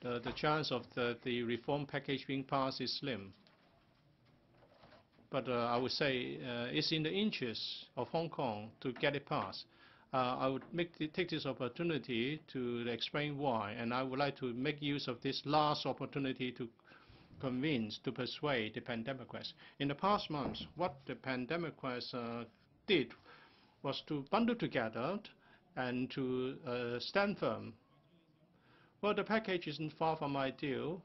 the chance of the reform package being passed is slim. But I would say it's in the interest of Hong Kong to get it passed. I would take this opportunity to explain why, and I would like to make use of this last opportunity to convince, to persuade the pandemics. In the past months, what the pandemics did was to bundle together and to stand firm. Well, the package isn't far from ideal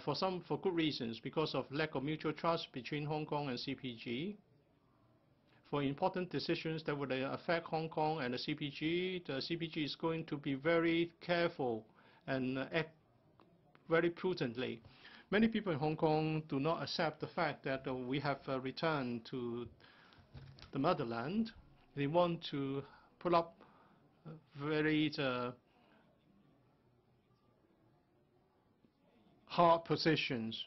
for good reasons, because of lack of mutual trust between Hong Kong and CPG. For important decisions that would affect Hong Kong and the CPG is going to be very careful and act very prudently. Many people in Hong Kong do not accept the fact that we have returned to the motherland. They want to put up very hard positions.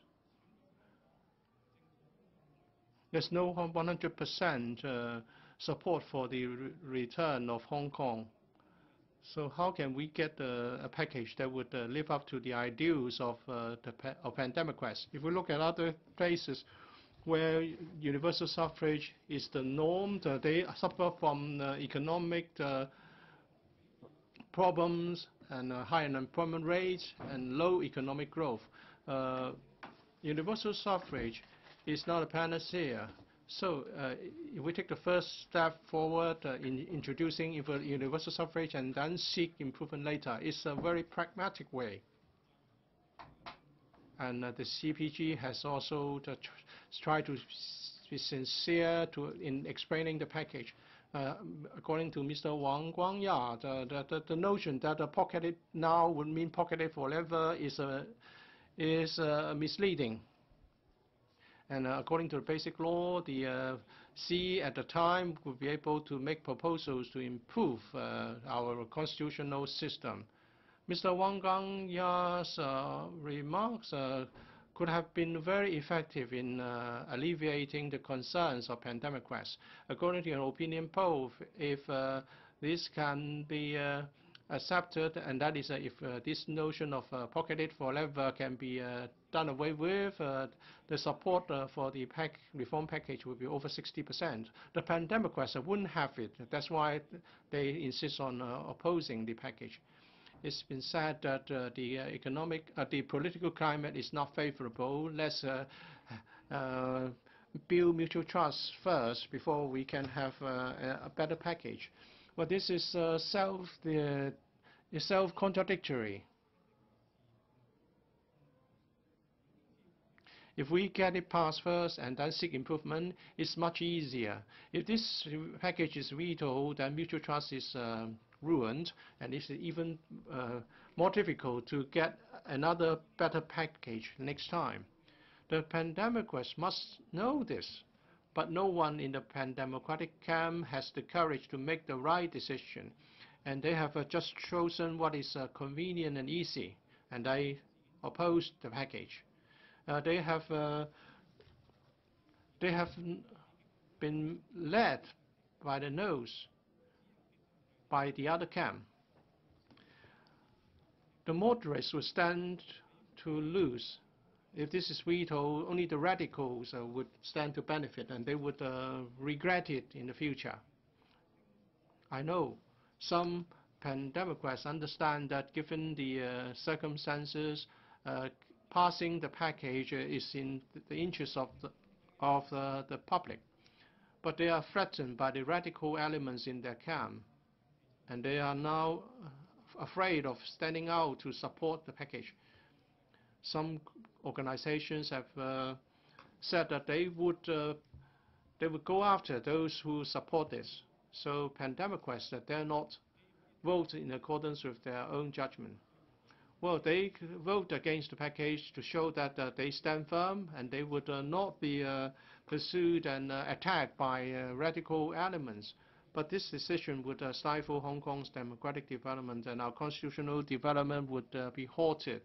There's no 100% support for the return of Hong Kong. So how can we get a package that would live up to the ideals of pandemics? If we look at other places where universal suffrage is the norm, they suffer from economic problems and high unemployment rates and low economic growth. Universal suffrage is not a panacea. So if we take the first step forward in introducing universal suffrage and then seek improvement later, it's a very pragmatic way. And the CPG has also tried to be sincere in explaining the package. According to Mr. Wang Guangya, the notion that pocketed now would mean pocketed forever is misleading. And according to the basic law, the C at the time would be able to make proposals to improve our constitutional system. Mr. Wang Guangya's remarks could have been very effective in alleviating the concerns of pandemics. According to an opinion poll, if this can be accepted, and that is if this notion of pocketed forever can be done away with, the support for the reform package will be over 60%. The pandemics wouldn't have it. That's why they insist on opposing the package. It's been said that the political climate is not favorable. Let's build mutual trust first before we can have a better package. Well, this is self-contradictory. If we get it passed first and then seek improvement, it's much easier. If this package is vetoed, then mutual trust is ruined, and it's even more difficult to get another better package next time. The pandemics must know this, but no one in the pandemocratic camp has the courage to make the right decision, and they have just chosen what is convenient and easy, and they oppose the package. They have been led by the nose by the other camp. The moderates will stand to lose. If this is vetoed, only the radicals would stand to benefit, and they would regret it in the future. I know some pandemics understand that given the circumstances, passing the package is in the interest of the public. But they are threatened by the radical elements in their camp, and they are now afraid of standing out to support the package. Some organizations have said that they would go after those who support this. So pandemics that dare not vote in accordance with their own judgment. Well, they vote against the package to show that they stand firm, and they would not be pursued and attacked by radical elements. But this decision would stifle Hong Kong's democratic development, and our constitutional development would be halted.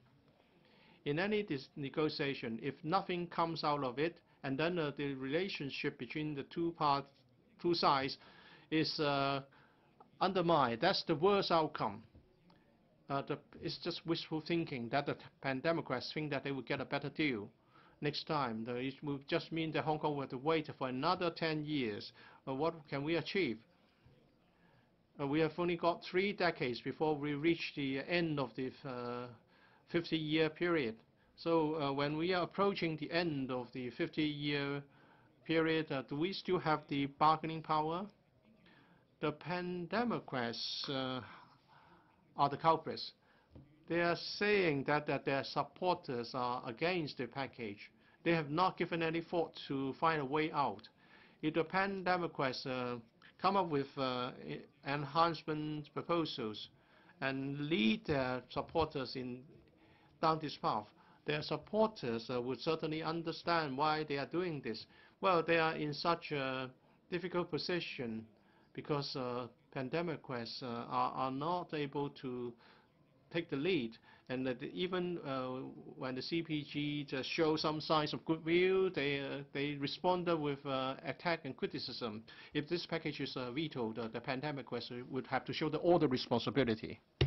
In any negotiation, if nothing comes out of it, and then the relationship between the two sides is undermined, that's the worst outcome. it's just wishful thinking that the Pan-Democrats think that they will get a better deal next time. It will just mean that Hong Kong will have to wait for another 10 years. What can we achieve? We have only got 3 decades before we reach the end of the 50-year period. So when we are approaching the end of the 50-year period, do we still have the bargaining power? The Pan-Democrats are the culprits. They are saying that their supporters are against the package. They have not given any thought to find a way out. If the Pan-Democrats come up with enhancement proposals and lead their supporters down this path, their supporters would certainly understand why they are doing this. Well, they are in such a difficult position because Pan-Democrats are not able to take the lead, and that even when the CPG just show some signs of goodwill, they responded with attack and criticism. If this package is vetoed, the Pan-Democrats would have to show all the responsibility.